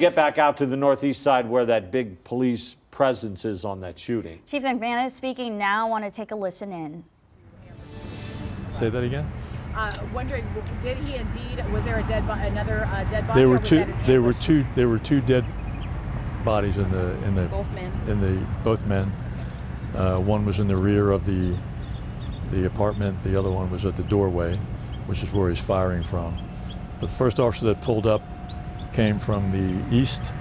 Get back out to the northeast side where that big police presence is on that shooting. Chief McManus speaking now. Want to take a listen in. Say that again. Wondering, did he indeed? Was there a another dead body? There were two dead bodies in the both men. One was in the rear of the apartment. The other one was at the doorway, which is where he's firing from. But the first officer that pulled up came from the east,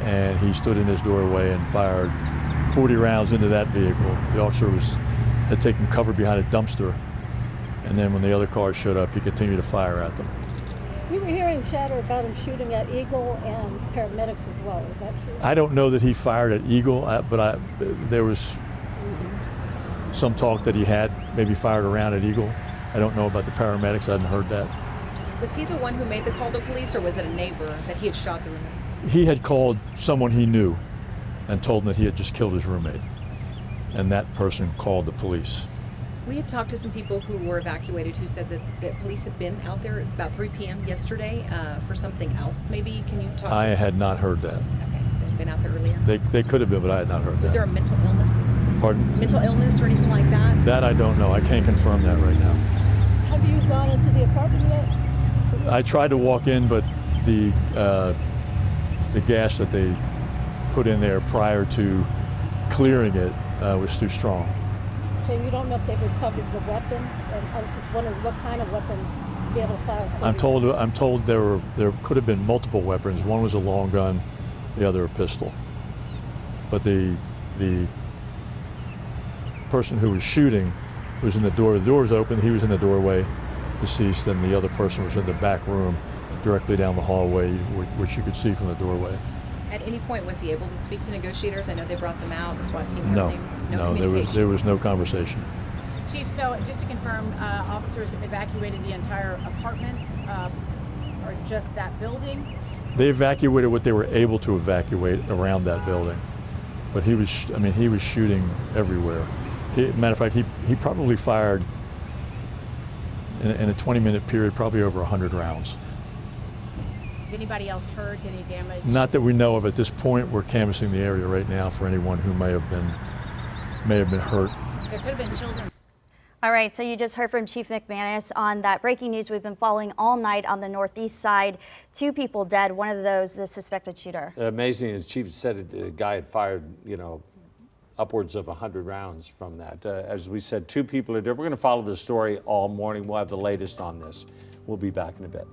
and he stood in his doorway and fired 40 rounds into that vehicle. The officer had taken cover behind a dumpster, and then when the other cars showed up, he continued to fire at them. We were hearing chatter about him shooting at Eagle and paramedics as well. Is that true? I don't know that he fired at Eagle, but there was some talk that he had maybe fired around at Eagle. I don't know about the paramedics. I hadn't heard that. Was he the one who made the call to police, or was it a neighbor that he had shot the roommate? He had called someone he knew and told him that he had just killed his roommate, and that person called the police. We had talked to some people who were evacuated who said that police had been out there about 3 p.m. yesterday for something else. Maybe can you talk? I had not heard that. Okay, they'd been out there earlier. They could have been, but I had not heard that. Was there a mental illness? Pardon? Mental illness or anything like that? That I don't know. I can't confirm that right now. Have you gone into the apartment yet? I tried to walk in, but the gas that they put in there prior to clearing it was too strong. So you don't know if they've recovered the weapon? And I was just wondering what kind of weapon to be able to fire. I'm told there could have been multiple weapons. One was a long gun, the other a pistol. But the person who was shooting was in the door. The door was open. He was in the doorway, deceased, and the other person was in the back room, directly down the hallway, which you could see from the doorway. At any point, was he able to speak to negotiators? I know they brought them out, the SWAT team. No, there was no conversation. Chief, so just to confirm, officers evacuated the entire apartment, or just that building? They evacuated what they were able to evacuate around that building, but he was shooting everywhere. Matter of fact, he probably fired in a 20-minute period, probably over 100 rounds. Is anybody else hurt? Any damage? Not that we know of at this point. We're canvassing the area right now for anyone who may have been hurt. There could have been children. All right, so you just heard from Chief McManus on that breaking news we've been following all night on the northeast side. 2 people dead, one of those the suspected shooter. Amazing, as Chief said, the guy had fired, upwards of 100 rounds from that. As we said, 2 people are dead. We're going to follow the story all morning. We'll have the latest on this. We'll be back in a bit.